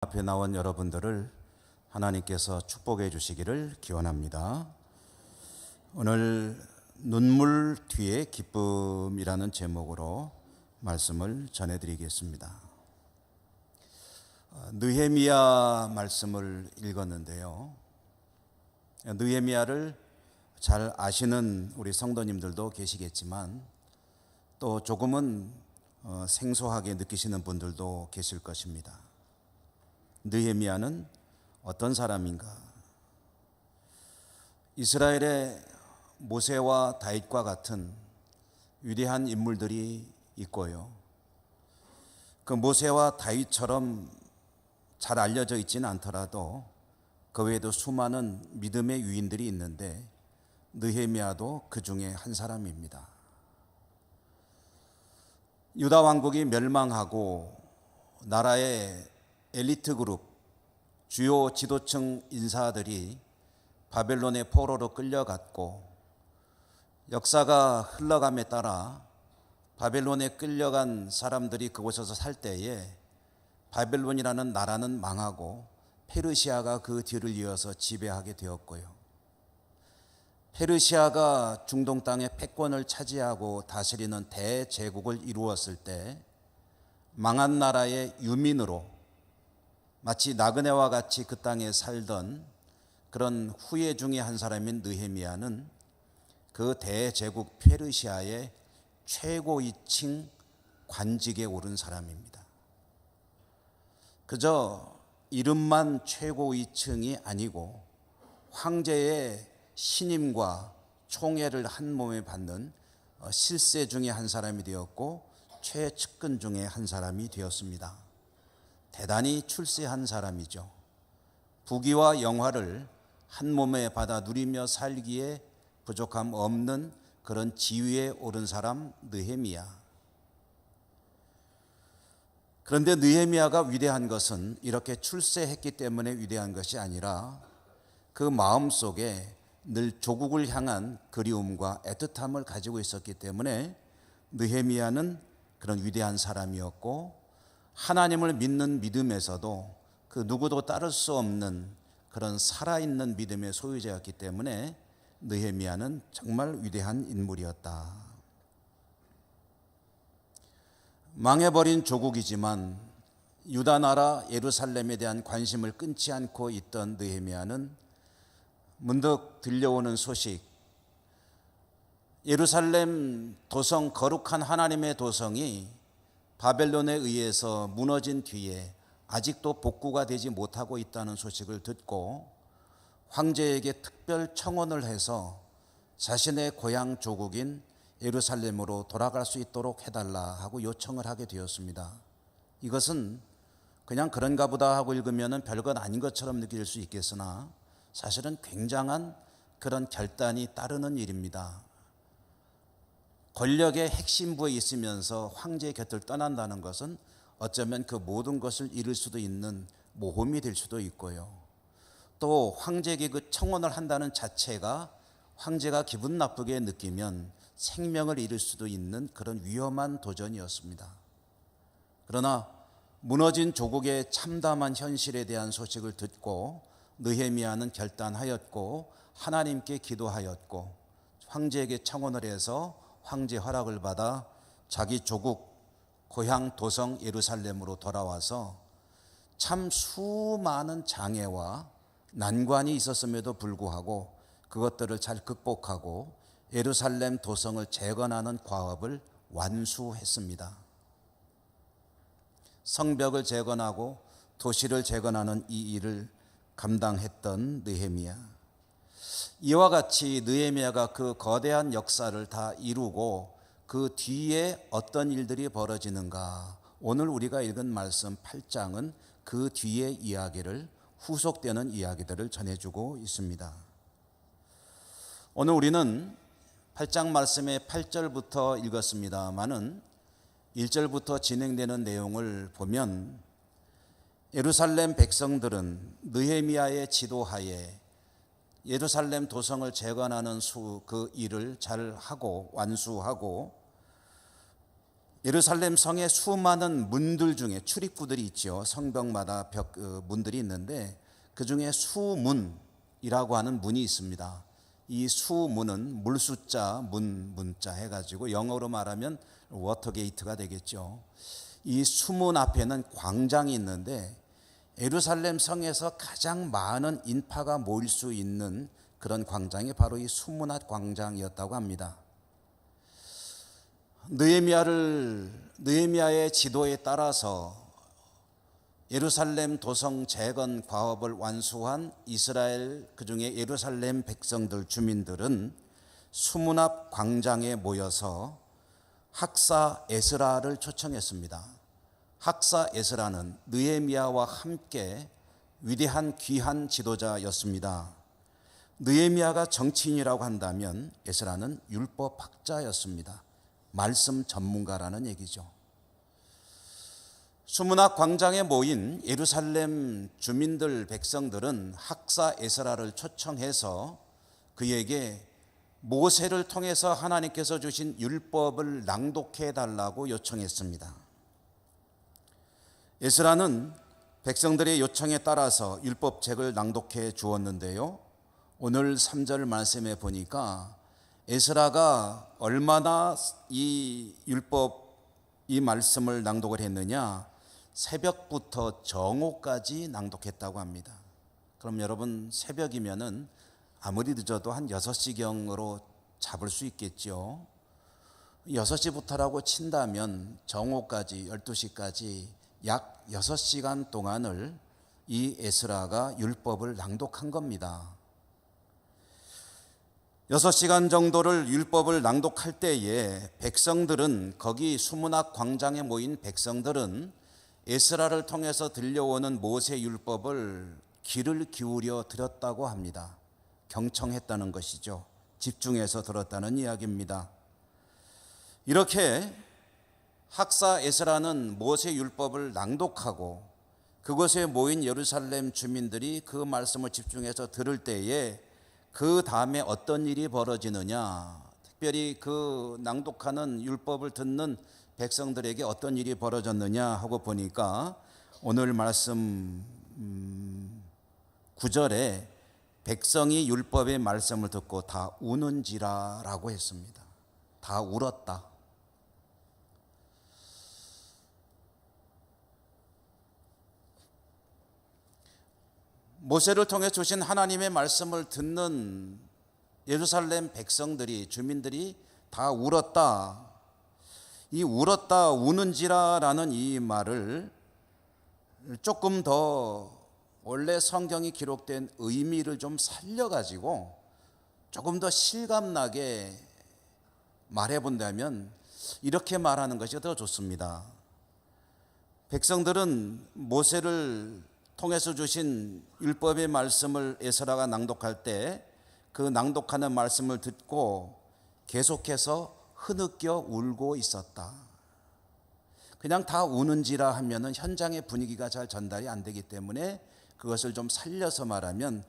앞에 나온 여러분들을 하나님께서 축복해 주시기를 기원합니다. 오늘 눈물 뒤에 기쁨이라는 제목으로 말씀을 전해드리겠습니다. 느헤미야 말씀을 읽었는데요. 느헤미야를 잘 아시는 우리 성도님들도 계시겠지만 또 조금은 생소하게 느끼시는 분들도 계실 것입니다. 느헤미야는 어떤 사람인가? 이스라엘의 모세와 다윗과 같은 위대한 인물들이 있고요. 그 모세와 다윗처럼 잘 알려져 있지는 않더라도 그 외에도 수많은 믿음의 유인들이 있는데 느헤미야도 그 중에 한 사람입니다. 유다 왕국이 멸망하고 나라의 엘리트 그룹, 주요 지도층 인사들이 바벨론의 포로로 끌려갔고 역사가 흘러감에 따라 바벨론에 끌려간 사람들이 그곳에서 살 때에 바벨론이라는 나라는 망하고 페르시아가 그 뒤를 이어서 지배하게 되었고요. 페르시아가 중동 땅의 패권을 차지하고 다스리는 대제국을 이루었을 때 망한 나라의 유민으로 마치 나그네와 같이 그 땅에 살던 그런 후예 중에 한 사람인 느헤미야는 그 대제국 페르시아의 최고위층 관직에 오른 사람입니다. 그저 이름만 최고위층이 아니고 황제의 신임과 총애를 한 몸에 받는 실세 중에 한 사람이 되었고 최측근 중에 한 사람이 되었습니다. 대단히 출세한 사람이죠. 부귀와 영화를 한 몸에 받아 누리며 살기에 부족함 없는 그런 지위에 오른 사람 느헤미야. 그런데 느헤미야가 위대한 것은 이렇게 출세했기 때문에 위대한 것이 아니라 그 마음속에 늘 조국을 향한 그리움과 애틋함을 가지고 있었기 때문에 느헤미야는 그런 위대한 사람이었고 하나님을 믿는 믿음에서도 그 누구도 따를 수 없는 그런 살아있는 믿음의 소유자였기 때문에 느헤미야는 정말 위대한 인물이었다. 망해버린 조국이지만 유다 나라 예루살렘에 대한 관심을 끊지 않고 있던 느헤미야는 문득 들려오는 소식, 예루살렘 도성, 거룩한 하나님의 도성이 바벨론에 의해서 무너진 뒤에 아직도 복구가 되지 못하고 있다는 소식을 듣고 황제에게 특별 청원을 해서 자신의 고향 조국인 예루살렘으로 돌아갈 수 있도록 해달라 하고 요청을 하게 되었습니다. 이것은 그냥 그런가 보다 하고 읽으면 별것 아닌 것처럼 느낄 수 있겠으나 사실은 굉장한 그런 결단이 따르는 일입니다. 권력의 핵심부에 있으면서 황제의 곁을 떠난다는 것은 어쩌면 그 모든 것을 잃을 수도 있는 모험이 될 수도 있고요. 또 황제에게 그 청원을 한다는 자체가 황제가 기분 나쁘게 느끼면 생명을 잃을 수도 있는 그런 위험한 도전이었습니다. 그러나 무너진 조국의 참담한 현실에 대한 소식을 듣고 느헤미야는 결단하였고 하나님께 기도하였고 황제에게 청원을 해서 황제 허락을 받아 자기 조국 고향 도성 예루살렘으로 돌아와서 참 수많은 장애와 난관이 있었음에도 불구하고 그것들을 잘 극복하고 예루살렘 도성을 재건하는 과업을 완수했습니다. 성벽을 재건하고 도시를 재건하는 이 일을 감당했던 느헤미야. 이와 같이 느헤미야가 그 거대한 역사를 다 이루고 그 뒤에 어떤 일들이 벌어지는가? 오늘 우리가 읽은 말씀 8장은 그 뒤의 이야기를, 후속되는 이야기들을 전해주고 있습니다. 오늘 우리는 8장 말씀의 8절부터 읽었습니다마는 1절부터 진행되는 내용을 보면 예루살렘 백성들은 느헤미야의 지도하에 예루살렘 도성을 재건하는 그 일을 잘 하고 완수하고 예루살렘 성에 수많은 문들 중에 출입구들이 있죠. 성벽마다 문들이 있는데 그 중에 수문이라고 하는 문이 있습니다. 이 수문은 물숫자 문자 해가지고 영어로 말하면 워터게이트가 되겠죠. 이 수문 앞에는 광장이 있는데 예루살렘 성에서 가장 많은 인파가 모일 수 있는 그런 광장이 바로 이 수문 앞 광장이었다고 합니다. 느헤미야의 지도에 따라서 예루살렘 도성 재건 과업을 완수한 이스라엘, 그중에 예루살렘 백성들, 주민들은 수문 앞 광장에 모여서 학사 에스라를 초청했습니다. 학사 에스라는 느헤미야와 함께 위대한 귀한 지도자였습니다. 느헤미야가 정치인이라고 한다면 에스라는 율법학자였습니다. 말씀 전문가라는 얘기죠. 수문 앞 광장에 모인 예루살렘 주민들, 백성들은 학사 에스라를 초청해서 그에게 모세를 통해서 하나님께서 주신 율법을 낭독해 달라고 요청했습니다. 에스라는 백성들의 요청에 따라서 율법책을 낭독해 주었는데요. 오늘 3절 말씀에 보니까 에스라가 얼마나 이 말씀을 낭독을 했느냐, 새벽부터 정오까지 낭독했다고 합니다. 그럼 여러분, 새벽이면은 아무리 늦어도 한 6시경으로 잡을 수 있겠죠. 6시부터라고 친다면 정오까지 12시까지 약 6시간 동안을 이 에스라가 율법을 낭독한 겁니다. 6시간 정도를 율법을 낭독할 때에 백성들은, 거기 수문 앞 광장에 모인 백성들은 에스라를 통해서 들려오는 모세 율법을 귀를 기울여 들었다고 합니다. 경청했다는 것이죠. 집중해서 들었다는 이야기입니다. 이렇게 학사 에스라는 모세 율법을 낭독하고 그곳에 모인 예루살렘 주민들이 그 말씀을 집중해서 들을 때에 그 다음에 어떤 일이 벌어지느냐, 특별히 그 낭독하는 율법을 듣는 백성들에게 어떤 일이 벌어졌느냐 하고 보니까 오늘 말씀 9절에 백성이 율법의 말씀을 듣고 다 우는지라 라고 했습니다. 다 울었다. 모세를 통해 주신 하나님의 말씀을 듣는 예루살렘 백성들이, 주민들이 다 울었다. 이 울었다, 우는지라라는 이 말을 조금 더 원래 성경이 기록된 의미를 좀 살려가지고 조금 더 실감나게 말해본다면 이렇게 말하는 것이 더 좋습니다. 백성들은 모세를 통해서 주신 율법의 말씀을 에스라가 낭독할 때 그 낭독하는 말씀을 듣고 계속해서 흐느껴 울고 있었다. 그냥 다 우는지라 하면은 현장의 분위기가 잘 전달이 안 되기 때문에 그것을 좀 살려서 말하면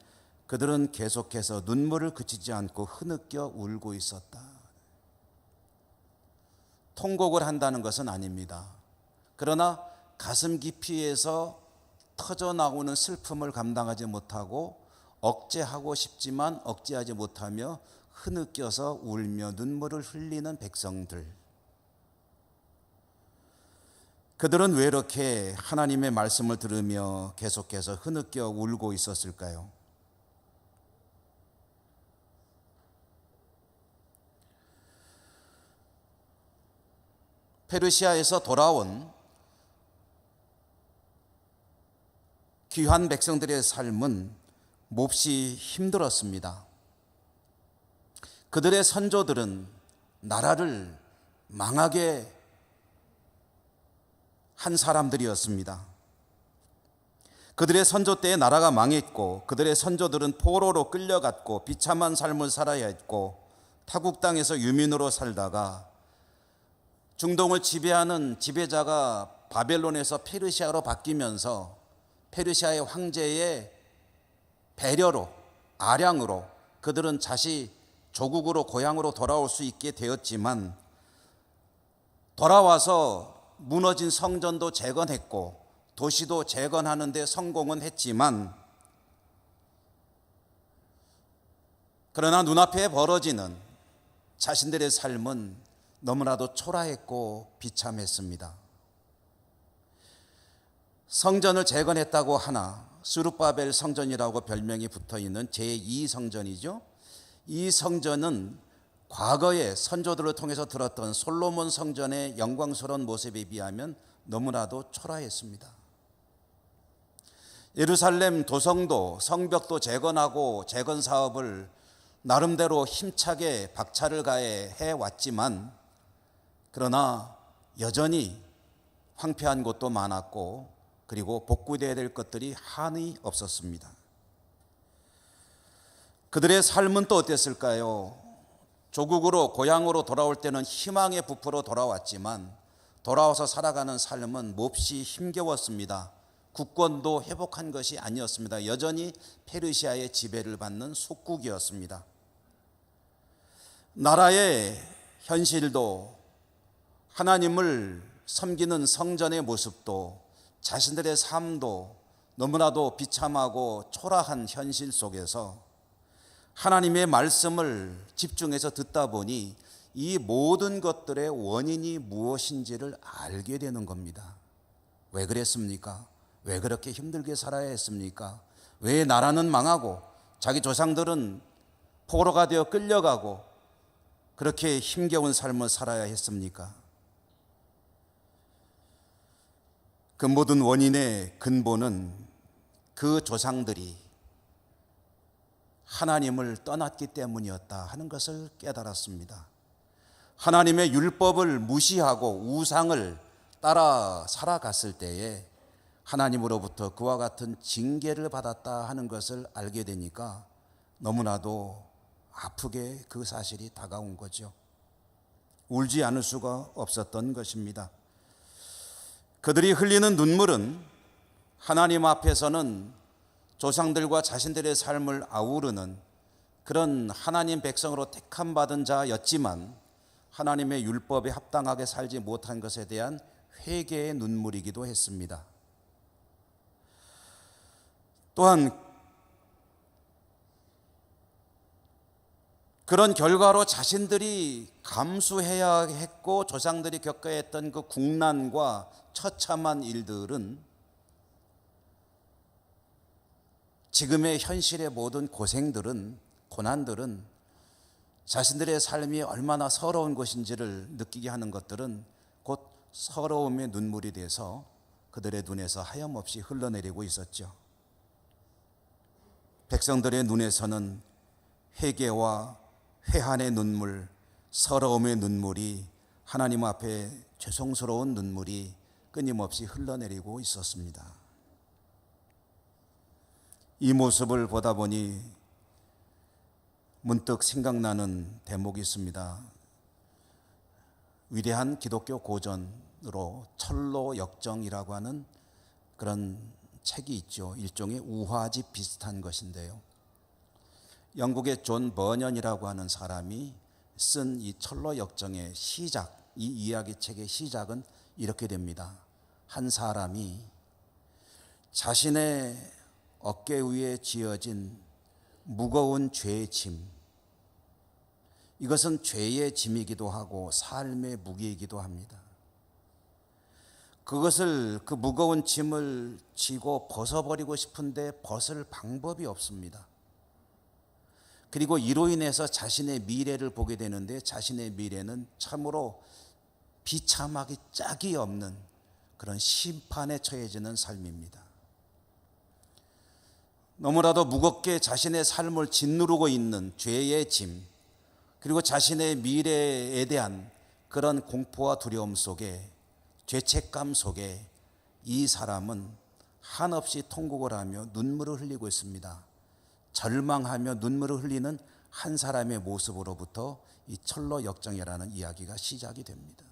그들은 계속해서 눈물을 그치지 않고 흐느껴 울고 있었다. 통곡을 한다는 것은 아닙니다. 그러나 가슴 깊이에서 터져 나오는 슬픔을 감당하지 못하고 억제하고 싶지만 억제하지 못하며 흐느껴서 울며 눈물을 흘리는 백성들. 그들은 왜 이렇게 하나님의 말씀을 들으며 계속해서 흐느껴 울고 있었을까요? 페르시아에서 돌아온 귀한 백성들의 삶은 몹시 힘들었습니다. 그들의 선조들은 나라를 망하게 한 사람들이었습니다. 그들의 선조 때에 나라가 망했고 그들의 선조들은 포로로 끌려갔고 비참한 삶을 살아야 했고 타국 땅에서 유민으로 살다가 중동을 지배하는 지배자가 바벨론에서 페르시아로 바뀌면서 페르시아의 황제의 배려로, 아량으로 그들은 다시 조국으로, 고향으로 돌아올 수 있게 되었지만 돌아와서 무너진 성전도 재건했고 도시도 재건하는 데 성공은 했지만, 그러나 눈앞에 벌어지는 자신들의 삶은 너무나도 초라했고 비참했습니다. 성전을 재건했다고 하나 스룹바벨 성전이라고 별명이 붙어있는 제2성전이죠. 이 성전은 과거에 선조들을 통해서 들었던 솔로몬 성전의 영광스러운 모습에 비하면 너무나도 초라했습니다. 예루살렘 도성도 성벽도 재건하고 재건 사업을 나름대로 힘차게 박차를 가해 해왔지만, 그러나 여전히 황폐한 곳도 많았고 그리고 복구되어야 될 것들이 한이 없었습니다. 그들의 삶은 또 어땠을까요? 조국으로 고향으로 돌아올 때는 희망의 부포로 돌아왔지만 돌아와서 살아가는 삶은 몹시 힘겨웠습니다. 국권도 회복한 것이 아니었습니다. 여전히 페르시아의 지배를 받는 속국이었습니다. 나라의 현실도 하나님을 섬기는 성전의 모습도 자신들의 삶도 너무나도 비참하고 초라한 현실 속에서 하나님의 말씀을 집중해서 듣다 보니 이 모든 것들의 원인이 무엇인지를 알게 되는 겁니다. 왜 그랬습니까? 왜 그렇게 힘들게 살아야 했습니까? 왜 나라는 망하고 자기 조상들은 포로가 되어 끌려가고 그렇게 힘겨운 삶을 살아야 했습니까? 그 모든 원인의 근본은 그 조상들이 하나님을 떠났기 때문이었다 하는 것을 깨달았습니다. 하나님의 율법을 무시하고 우상을 따라 살아갔을 때에 하나님으로부터 그와 같은 징계를 받았다 하는 것을 알게 되니까 너무나도 아프게 그 사실이 다가온 거죠. 울지 않을 수가 없었던 것입니다. 그들이 흘리는 눈물은 하나님 앞에서는 조상들과 자신들의 삶을 아우르는 그런 하나님 백성으로 택함받은 자였지만 하나님의 율법에 합당하게 살지 못한 것에 대한 회개의 눈물이기도 했습니다. 또한 그런 결과로 자신들이 감수해야 했고 조상들이 겪어야 했던 그 국난과 처참한 일들은 지금의 현실의 모든 고생들은, 고난들은 자신들의 삶이 얼마나 서러운 것인지를 느끼게 하는 것들은 곧 서러움의 눈물이 돼서 그들의 눈에서 하염없이 흘러내리고 있었죠. 백성들의 눈에서는 회개와 회한의 눈물, 서러움의 눈물이, 하나님 앞에 죄송스러운 눈물이 끊임없이 흘러내리고 있었습니다. 이 모습을 보다 보니 문득 생각나는 대목이 있습니다. 위대한 기독교 고전으로 철로역정이라고 하는 그런 책이 있죠. 일종의 우화집 비슷한 것인데요. 영국의 존 버년이라고 하는 사람이 쓴 이 철로역정의 시작, 이 이야기 책의 시작은 이렇게 됩니다. 한 사람이 자신의 어깨 위에 지어진 무거운 죄의 짐, 이것은 죄의 짐이기도 하고 삶의 무게이기도 합니다. 그것을, 그 무거운 짐을 지고 벗어버리고 싶은데 벗을 방법이 없습니다. 그리고 이로 인해서 자신의 미래를 보게 되는데 자신의 미래는 참으로 비참하기 짝이 없는 그런 심판에 처해지는 삶입니다. 너무나도 무겁게 자신의 삶을 짓누르고 있는 죄의 짐, 그리고 자신의 미래에 대한 그런 공포와 두려움 속에, 죄책감 속에 이 사람은 한없이 통곡을 하며 눈물을 흘리고 있습니다. 절망하며 눈물을 흘리는 한 사람의 모습으로부터 이 철로역정이라는 이야기가 시작이 됩니다.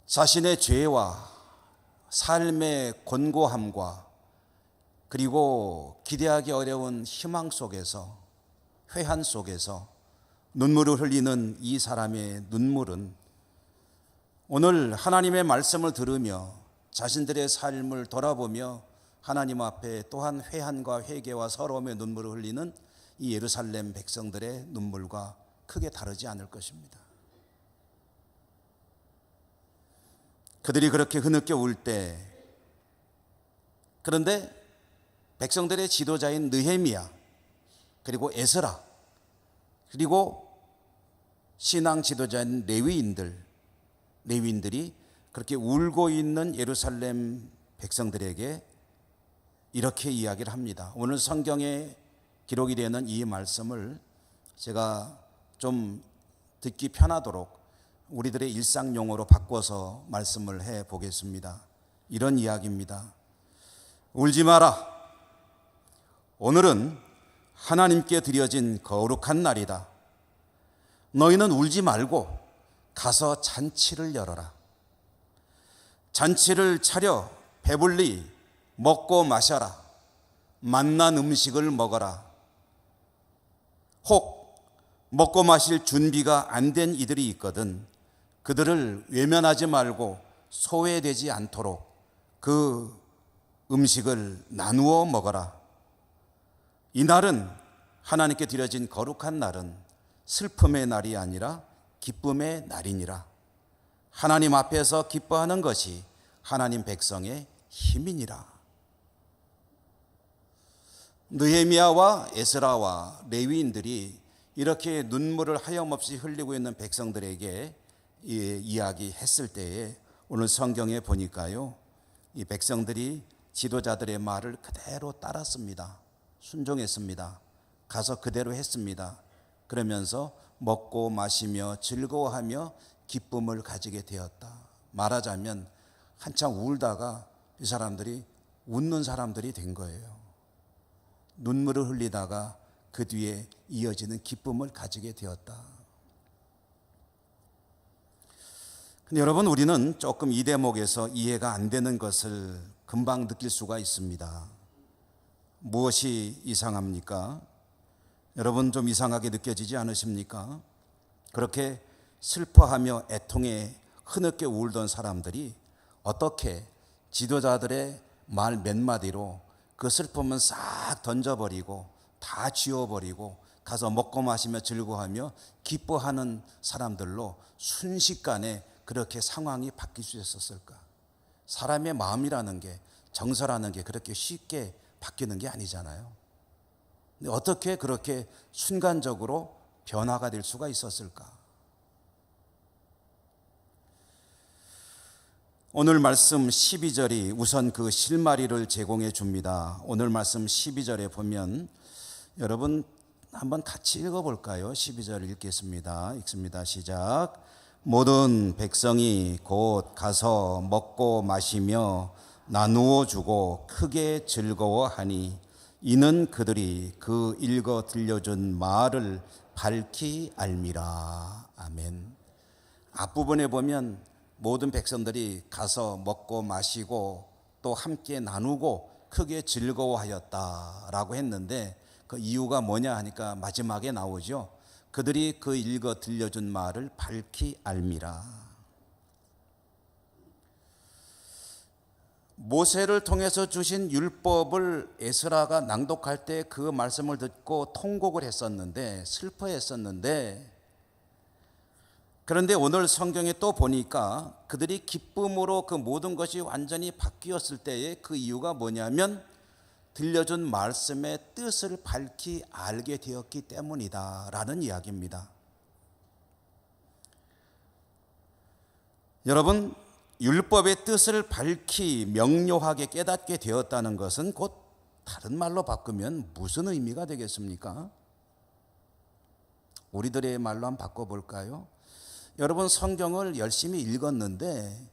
자신의 죄와 삶의 곤고함과 그리고 기대하기 어려운 희망 속에서, 회한 속에서 눈물을 흘리는 이 사람의 눈물은 오늘 하나님의 말씀을 들으며 자신들의 삶을 돌아보며 하나님 앞에 또한 회한과 회개와 서러움의 눈물을 흘리는 이 예루살렘 백성들의 눈물과 크게 다르지 않을 것입니다. 그들이 그렇게 흐느껴 울 때, 그런데 백성들의 지도자인 느헤미야, 그리고 에스라, 그리고 신앙 지도자인 레위인들이 그렇게 울고 있는 예루살렘 백성들에게 이렇게 이야기를 합니다. 오늘 성경에 기록이 되는 이 말씀을 제가 좀 듣기 편하도록 우리들의 일상 용어로 바꿔서 말씀을 해 보겠습니다. 이런 이야기입니다. 울지 마라. 오늘은 하나님께 드려진 거룩한 날이다. 너희는 울지 말고 가서 잔치를 열어라. 잔치를 차려 배불리 먹고 마셔라. 맛난 음식을 먹어라. 혹 먹고 마실 준비가 안 된 이들이 있거든 그들을 외면하지 말고 소외되지 않도록 그 음식을 나누어 먹어라. 이 날은 하나님께 드려진 거룩한 날은 슬픔의 날이 아니라 기쁨의 날이니라. 하나님 앞에서 기뻐하는 것이 하나님 백성의 힘이니라. 느헤미야와 에스라와 레위인들이 이렇게 눈물을 하염없이 흘리고 있는 백성들에게 이야기했을 때에 오늘 성경에 보니까요, 이 백성들이 지도자들의 말을 그대로 따랐습니다. 순종했습니다. 가서 그대로 했습니다. 그러면서 먹고 마시며 즐거워하며 기쁨을 가지게 되었다. 말하자면 한참 울다가 이 사람들이 웃는 사람들이 된 거예요. 눈물을 흘리다가 그 뒤에 이어지는 기쁨을 가지게 되었다. 근데 여러분, 우리는 조금 이 대목에서 이해가 안 되는 것을 금방 느낄 수가 있습니다. 무엇이 이상합니까? 여러분, 좀 이상하게 느껴지지 않으십니까? 그렇게 슬퍼하며 애통에 흐느껴 울던 사람들이 어떻게 지도자들의 말 몇 마디로 그 슬픔은 싹 던져버리고 다 지워버리고 가서 먹고 마시며 즐거워하며 기뻐하는 사람들로 순식간에 그렇게 상황이 바뀔 수 있었을까? 사람의 마음이라는 게, 정서라는 게 그렇게 쉽게 바뀌는 게 아니잖아요. 근데 어떻게 그렇게 순간적으로 변화가 될 수가 있었을까? 오늘 말씀 12절이 우선 그 실마리를 제공해 줍니다. 오늘 말씀 12절에 보면 여러분 한번 같이 읽어볼까요? 12절 읽겠습니다. 읽습니다. 시작. 모든 백성이 곧 가서 먹고 마시며 나누어 주고 크게 즐거워하니 이는 그들이 그 읽어 들려준 말을 밝히 알미라. 아멘. 앞부분에 보면 모든 백성들이 가서 먹고 마시고 또 함께 나누고 크게 즐거워하였다라고 했는데 그 이유가 뭐냐 하니까 마지막에 나오죠. 그들이 그 읽어 들려준 말을 밝히 알미라. 모세를 통해서 주신 율법을 에스라가 낭독할 때 그 말씀을 듣고 통곡을 했었는데, 슬퍼했었는데, 그런데 오늘 성경에 또 보니까 그들이 기쁨으로 그 모든 것이 완전히 바뀌었을 때에 그 이유가 뭐냐면 들려준 말씀의 뜻을 밝히 알게 되었기 때문이다 라는 이야기입니다. 여러분, 율법의 뜻을 밝히 명료하게 깨닫게 되었다는 것은 곧 다른 말로 바꾸면 무슨 의미가 되겠습니까? 우리들의 말로 한번 바꿔볼까요? 여러분, 성경을 열심히 읽었는데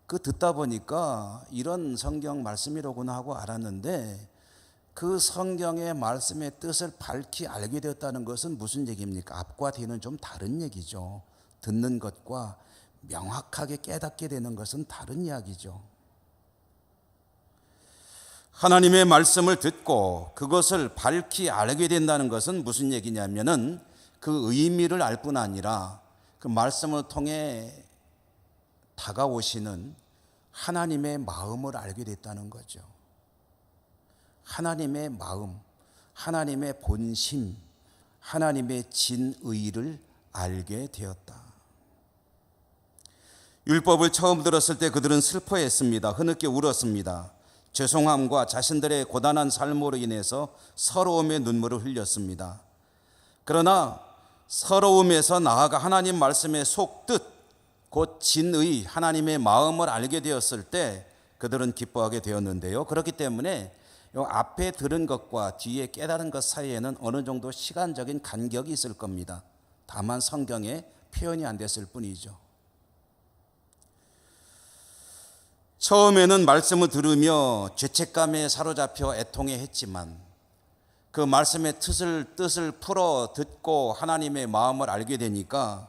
그 듣다 보니까 이런 성경 말씀이로구나 하고 알았는데 그 성경의 말씀의 뜻을 밝히 알게 되었다는 것은 무슨 얘기입니까? 앞과 뒤는 좀 다른 얘기죠. 듣는 것과 명확하게 깨닫게 되는 것은 다른 이야기죠. 하나님의 말씀을 듣고 그것을 밝히 알게 된다는 것은 무슨 얘기냐면은 그 의미를 알 뿐 아니라 그 말씀을 통해 다가오시는 하나님의 마음을 알게 됐다는 거죠. 하나님의 마음, 하나님의 본심, 하나님의 진의를 알게 되었다. 율법을 처음 들었을 때 그들은 슬퍼했습니다. 흐느껴 울었습니다. 죄송함과 자신들의 고단한 삶으로 인해서 서러움의 눈물을 흘렸습니다. 그러나 서러움에서 나아가 하나님 말씀의 속뜻, 곧 진의, 하나님의 마음을 알게 되었을 때 그들은 기뻐하게 되었는데요. 그렇기 때문에 이 앞에 들은 것과 뒤에 깨달은 것 사이에는 어느 정도 시간적인 간격이 있을 겁니다. 다만 성경에 표현이 안 됐을 뿐이죠. 처음에는 말씀을 들으며 죄책감에 사로잡혀 애통해 했지만 그 말씀의 뜻을 풀어 듣고 하나님의 마음을 알게 되니까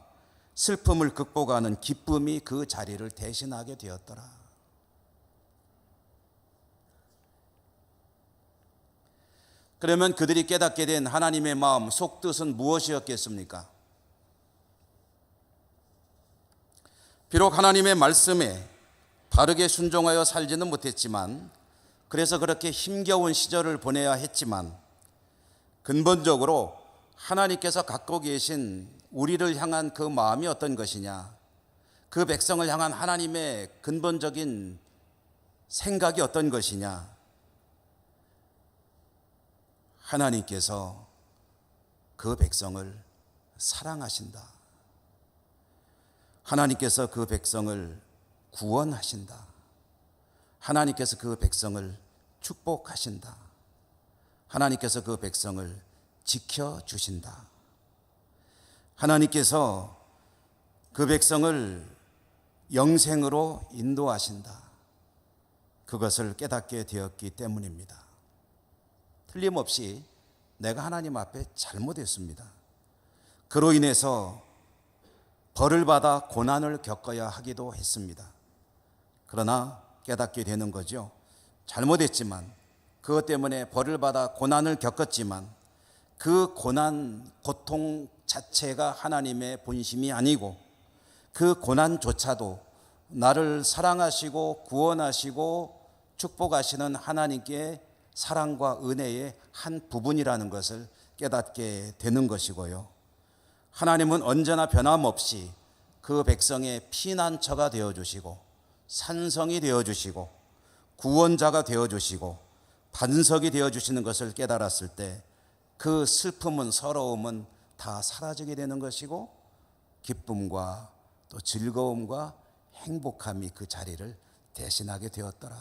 슬픔을 극복하는 기쁨이 그 자리를 대신하게 되었더라. 그러면 그들이 깨닫게 된 하나님의 마음, 속뜻은 무엇이었겠습니까? 비록 하나님의 말씀에 바르게 순종하여 살지는 못했지만, 그래서 그렇게 힘겨운 시절을 보내야 했지만, 근본적으로 하나님께서 갖고 계신 우리를 향한 그 마음이 어떤 것이냐, 그 백성을 향한 하나님의 근본적인 생각이 어떤 것이냐, 하나님께서 그 백성을 사랑하신다. 하나님께서 그 백성을 구원하신다. 하나님께서 그 백성을 축복하신다. 하나님께서 그 백성을 지켜주신다. 하나님께서 그 백성을 영생으로 인도하신다. 그것을 깨닫게 되었기 때문입니다. 틀림없이 내가 하나님 앞에 잘못했습니다. 그로 인해서 벌을 받아 고난을 겪어야 하기도 했습니다. 그러나 깨닫게 되는 거죠. 잘못했지만, 그것 때문에 벌을 받아 고난을 겪었지만 그 고난, 고통 자체가 하나님의 본심이 아니고 그 고난조차도 나를 사랑하시고 구원하시고 축복하시는 하나님께 사랑과 은혜의 한 부분이라는 것을 깨닫게 되는 것이고요. 하나님은 언제나 변함없이 그 백성의 피난처가 되어주시고 산성이 되어주시고 구원자가 되어주시고 반석이 되어주시는 것을 깨달았을 때 그 슬픔은, 서러움은 다 사라지게 되는 것이고 기쁨과 또 즐거움과 행복함이 그 자리를 대신하게 되었더라.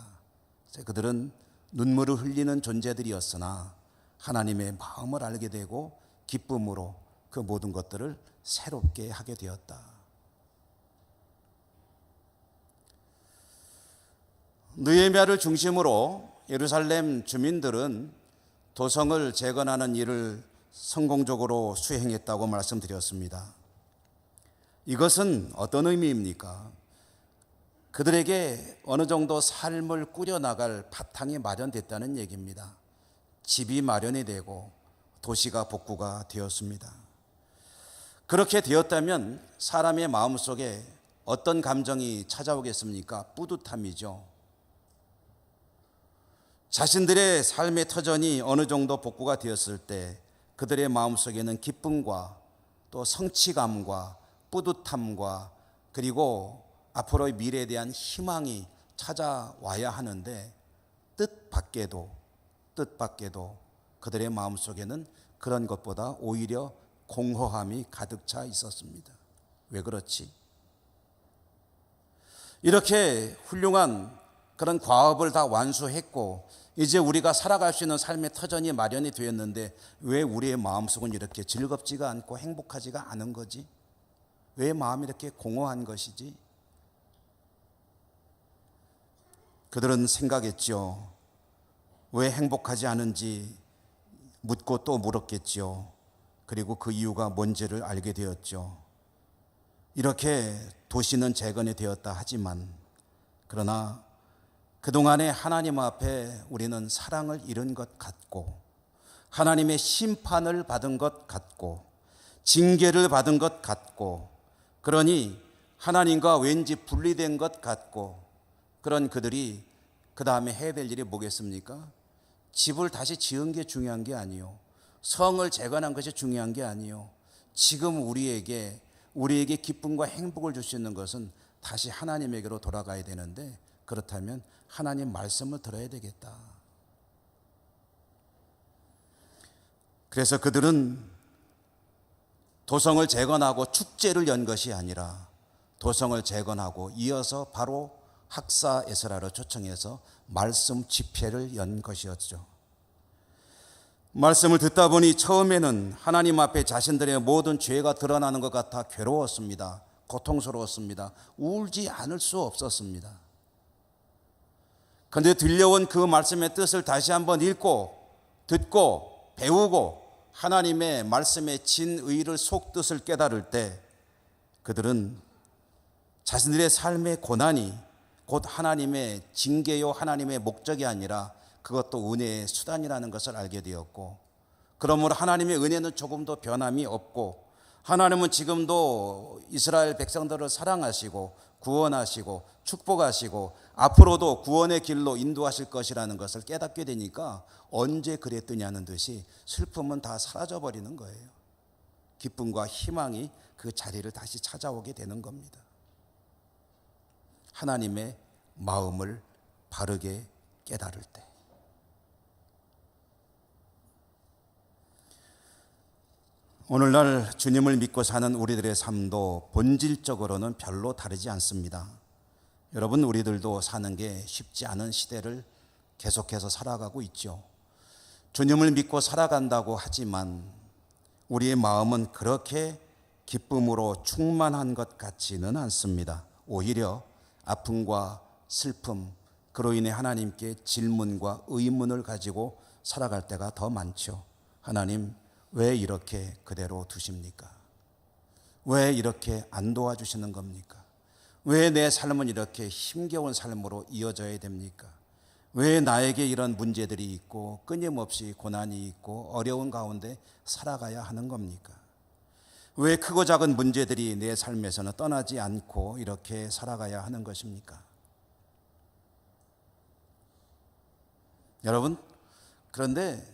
그들은 눈물을 흘리는 존재들이었으나 하나님의 마음을 알게 되고 기쁨으로 그 모든 것들을 새롭게 하게 되었다. 느헤미야를 중심으로 예루살렘 주민들은 도성을 재건하는 일을 성공적으로 수행했다고 말씀드렸습니다. 이것은 어떤 의미입니까? 그들에게 어느 정도 삶을 꾸려나갈 바탕이 마련됐다는 얘기입니다. 집이 마련이 되고 도시가 복구가 되었습니다. 그렇게 되었다면 사람의 마음속에 어떤 감정이 찾아오겠습니까? 뿌듯함이죠. 자신들의 삶의 터전이 어느 정도 복구가 되었을 때 그들의 마음속에는 기쁨과 또 성취감과 뿌듯함과 그리고 앞으로의 미래에 대한 희망이 찾아와야 하는데 뜻밖에도 그들의 마음속에는 그런 것보다 오히려 공허함이 가득 차 있었습니다. 왜 그렇지? 이렇게 훌륭한 그런 과업을 다 완수했고 이제 우리가 살아갈 수 있는 삶의 터전이 마련이 되었는데 왜 우리의 마음속은 이렇게 즐겁지가 않고 행복하지가 않은 거지? 왜 마음이 이렇게 공허한 것이지? 그들은 생각했죠. 왜 행복하지 않은지 묻고 또 물었겠죠. 그리고 그 이유가 뭔지를 알게 되었죠. 이렇게 도시는 재건이 되었다 하지만 그러나 그동안에 하나님 앞에 우리는 사랑을 잃은 것 같고 하나님의 심판을 받은 것 같고 징계를 받은 것 같고, 그러니 하나님과 왠지 분리된 것 같고, 그런 그들이 그 다음에 해야 될 일이 뭐겠습니까? 집을 다시 지은 게 중요한 게 아니요, 성을 재건한 것이 중요한 게 아니요, 지금 우리에게 기쁨과 행복을 줄 수 있는 것은 다시 하나님에게로 돌아가야 되는데, 그렇다면 하나님 말씀을 들어야 되겠다. 그래서 그들은 도성을 재건하고 축제를 연 것이 아니라 도성을 재건하고 이어서 바로 학사 에스라를 초청해서 말씀 집회를 연 것이었죠. 말씀을 듣다 보니 처음에는 하나님 앞에 자신들의 모든 죄가 드러나는 것 같아 괴로웠습니다. 고통스러웠습니다. 울지 않을 수 없었습니다. 그런데 들려온 그 말씀의 뜻을 다시 한번 읽고 듣고 배우고 하나님의 말씀의 진의를 속뜻을 깨달을 때 그들은 자신들의 삶의 고난이 곧 하나님의 징계요 하나님의 목적이 아니라 그것도 은혜의 수단이라는 것을 알게 되었고, 그러므로 하나님의 은혜는 조금도 변함이 없고 하나님은 지금도 이스라엘 백성들을 사랑하시고 구원하시고 축복하시고 앞으로도 구원의 길로 인도하실 것이라는 것을 깨닫게 되니까 언제 그랬더냐는 듯이 슬픔은 다 사라져버리는 거예요. 기쁨과 희망이 그 자리를 다시 찾아오게 되는 겁니다. 하나님의 마음을 바르게 깨달을 때. 오늘날 주님을 믿고 사는 우리들의 삶도 본질적으로는 별로 다르지 않습니다. 여러분, 우리들도 사는 게 쉽지 않은 시대를 계속해서 살아가고 있죠. 주님을 믿고 살아간다고 하지만 우리의 마음은 그렇게 기쁨으로 충만한 것 같지는 않습니다. 오히려 아픔과 슬픔, 그로 인해 하나님께 질문과 의문을 가지고 살아갈 때가 더 많죠. 하나님, 왜 이렇게 그대로 두십니까? 왜 이렇게 안 도와주시는 겁니까? 왜 내 삶은 이렇게 힘겨운 삶으로 이어져야 됩니까? 왜 나에게 이런 문제들이 있고 끊임없이 고난이 있고 어려운 가운데 살아가야 하는 겁니까? 왜 크고 작은 문제들이 내 삶에서는 떠나지 않고 이렇게 살아가야 하는 것입니까? 여러분, 그런데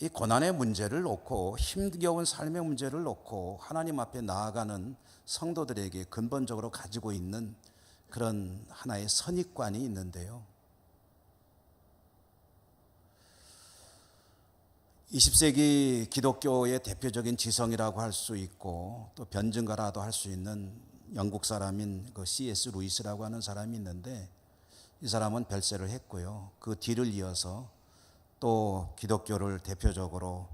이 고난의 문제를 놓고 힘겨운 삶의 문제를 놓고 하나님 앞에 나아가는 성도들에게 근본적으로 가지고 있는 그런 하나의 선입관이 있는데요. 20세기 기독교의 대표적인 지성이라고 할 수 있고 또 변증가라도 할 수 있는 영국 사람인 그 C.S. 루이스라고 하는 사람이 있는데, 이 사람은 별세를 했고요. 그 뒤를 이어서 또 기독교를 대표적으로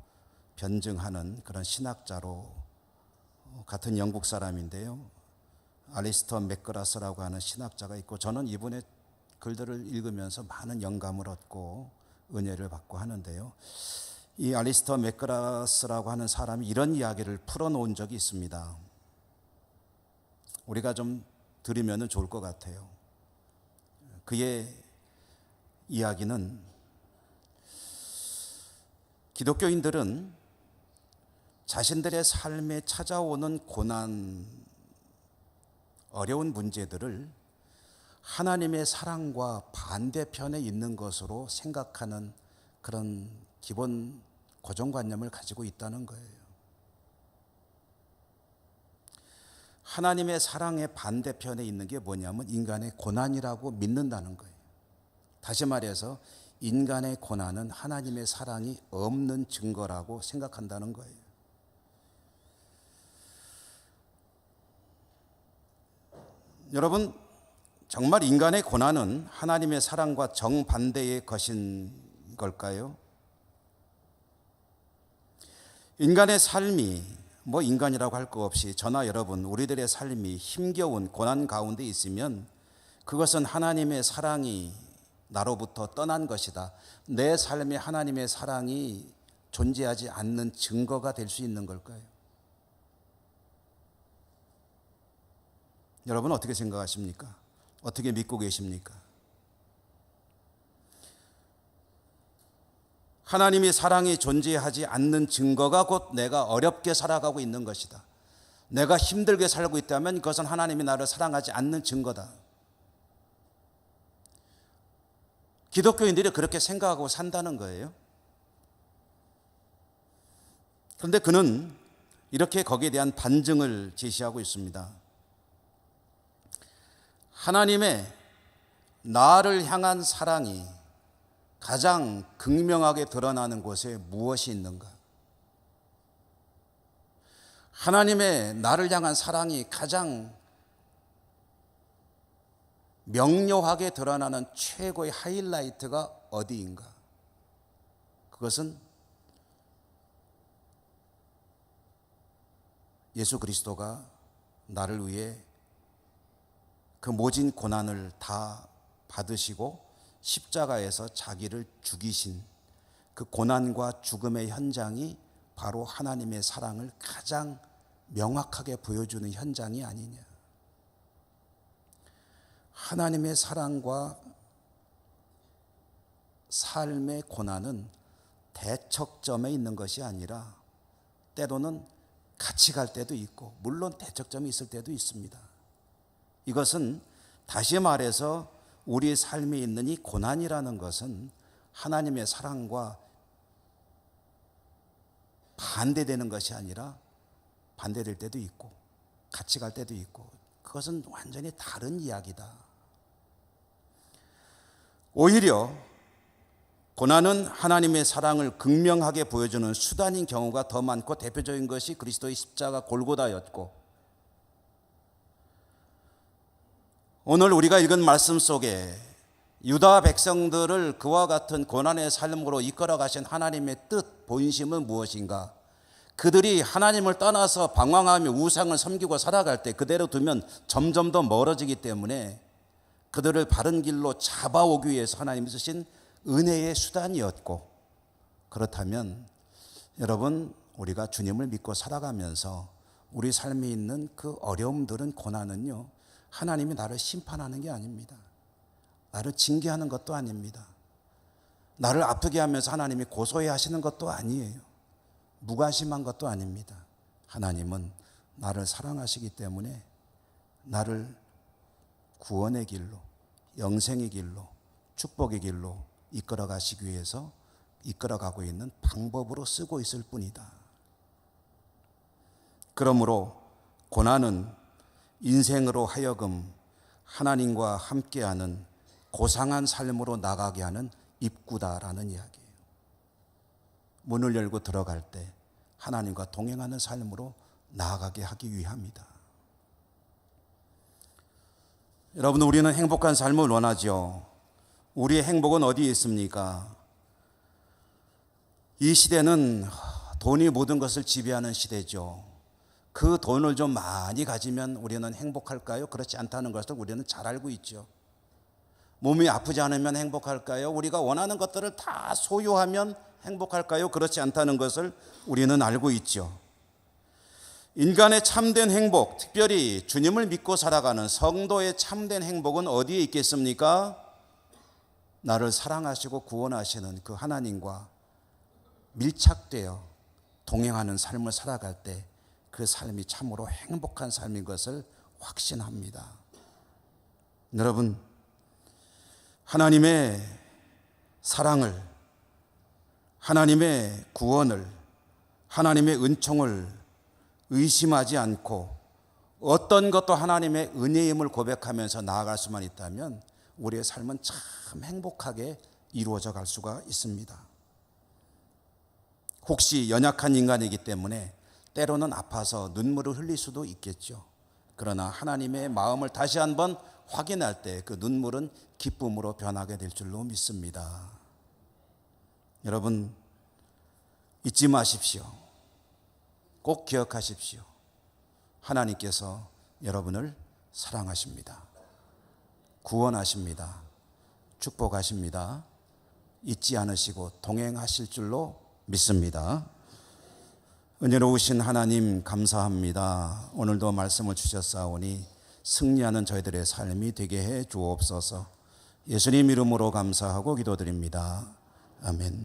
변증하는 그런 신학자로 같은 영국 사람인데요. 알리스터 맥그라스라고 하는 신학자가 있고, 저는 이분의 글들을 읽으면서 많은 영감을 얻고 은혜를 받고 하는데요. 이 알리스터 맥그라스라고 하는 사람이 이런 이야기를 풀어놓은 적이 있습니다. 우리가 좀 들으면 좋을 것 같아요. 그의 이야기는 기독교인들은 자신들의 삶에 찾아오는 고난, 어려운 문제들을 하나님의 사랑과 반대편에 있는 것으로 생각하는 그런 기본 고정관념을 가지고 있다는 거예요. 하나님의 사랑의 반대편에 있는 게 뭐냐면 인간의 고난이라고 믿는다는 거예요. 다시 말해서 인간의 고난은 하나님의 사랑이 없는 증거라고 생각한다는 거예요. 여러분, 정말 인간의 고난은 하나님의 사랑과 정반대의 것인 걸까요? 인간의 삶이 인간이라고 할 거 없이 저나 여러분 우리들의 삶이 힘겨운 고난 가운데 있으면 그것은 하나님의 사랑이 나로부터 떠난 것이다. 내 삶에 하나님의 사랑이 존재하지 않는 증거가 될 수 있는 걸까요? 여러분 어떻게 생각하십니까? 어떻게 믿고 계십니까? 하나님이 사랑이 존재하지 않는 증거가 곧 내가 어렵게 살아가고 있는 것이다. 내가 힘들게 살고 있다면 그것은 하나님이 나를 사랑하지 않는 증거다. 기독교인들이 그렇게 생각하고 산다는 거예요. 그런데 그는 이렇게 거기에 대한 반증을 제시하고 있습니다. 하나님의 나를 향한 사랑이 가장 극명하게 드러나는 곳에 무엇이 있는가? 하나님의 나를 향한 사랑이 가장 명료하게 드러나는 최고의 하이라이트가 어디인가? 그것은 예수 그리스도가 나를 위해 그 모진 고난을 다 받으시고 십자가에서 자기를 죽이신 그 고난과 죽음의 현장이 바로 하나님의 사랑을 가장 명확하게 보여주는 현장이 아니냐. 하나님의 사랑과 삶의 고난은 대척점에 있는 것이 아니라 때로는 같이 갈 때도 있고 물론 대척점이 있을 때도 있습니다. 이것은 다시 말해서 우리 삶에 있는 이 고난이라는 것은 하나님의 사랑과 반대되는 것이 아니라 반대될 때도 있고 같이 갈 때도 있고 그것은 완전히 다른 이야기다. 오히려 고난은 하나님의 사랑을 극명하게 보여주는 수단인 경우가 더 많고 대표적인 것이 그리스도의 십자가 골고다였고 오늘 우리가 읽은 말씀 속에 유다 백성들을 그와 같은 고난의 삶으로 이끌어 가신 하나님의 뜻, 본심은 무엇인가? 그들이 하나님을 떠나서 방황하며 우상을 섬기고 살아갈 때 그대로 두면 점점 더 멀어지기 때문에 그들을 바른 길로 잡아오기 위해서 하나님이 쓰신 은혜의 수단이었고, 그렇다면 여러분 우리가 주님을 믿고 살아가면서 우리 삶에 있는 그 어려움들은 고난은요 하나님이 나를 심판하는 게 아닙니다. 나를 징계하는 것도 아닙니다. 나를 아프게 하면서 하나님이 고소해 하시는 것도 아니에요. 무관심한 것도 아닙니다. 하나님은 나를 사랑하시기 때문에 나를 구원의 길로, 영생의 길로, 축복의 길로 이끌어 가시기 위해서 이끌어가고 있는 방법으로 쓰고 있을 뿐이다. 그러므로 고난은 인생으로 하여금 하나님과 함께하는 고상한 삶으로 나가게 하는 입구다라는 이야기예요. 문을 열고 들어갈 때 하나님과 동행하는 삶으로 나아가게 하기 위함이다. 여러분, 우리는 행복한 삶을 원하죠. 우리의 행복은 어디에 있습니까? 이 시대는 돈이 모든 것을 지배하는 시대죠. 그 돈을 좀 많이 가지면 우리는 행복할까요? 그렇지 않다는 것을 우리는 잘 알고 있죠. 몸이 아프지 않으면 행복할까요? 우리가 원하는 것들을 다 소유하면 행복할까요? 그렇지 않다는 것을 우리는 알고 있죠. 인간의 참된 행복, 특별히 주님을 믿고 살아가는 성도의 참된 행복은 어디에 있겠습니까? 나를 사랑하시고 구원하시는 그 하나님과 밀착되어 동행하는 삶을 살아갈 때 그 삶이 참으로 행복한 삶인 것을 확신합니다. 여러분, 하나님의 사랑을, 하나님의 구원을, 하나님의 은총을 의심하지 않고 어떤 것도 하나님의 은혜임을 고백하면서 나아갈 수만 있다면 우리의 삶은 참 행복하게 이루어져 갈 수가 있습니다. 혹시 연약한 인간이기 때문에 때로는 아파서 눈물을 흘릴 수도 있겠죠. 그러나 하나님의 마음을 다시 한번 확인할 때 그 눈물은 기쁨으로 변하게 될 줄로 믿습니다. 여러분, 잊지 마십시오. 꼭 기억하십시오. 하나님께서 여러분을 사랑하십니다. 구원하십니다. 축복하십니다. 잊지 않으시고 동행하실 줄로 믿습니다. 은혜로우신 하나님 감사합니다. 오늘도 말씀을 주셨사오니 승리하는 저희들의 삶이 되게 해 주옵소서. 예수님 이름으로 감사하고 기도드립니다. 아멘.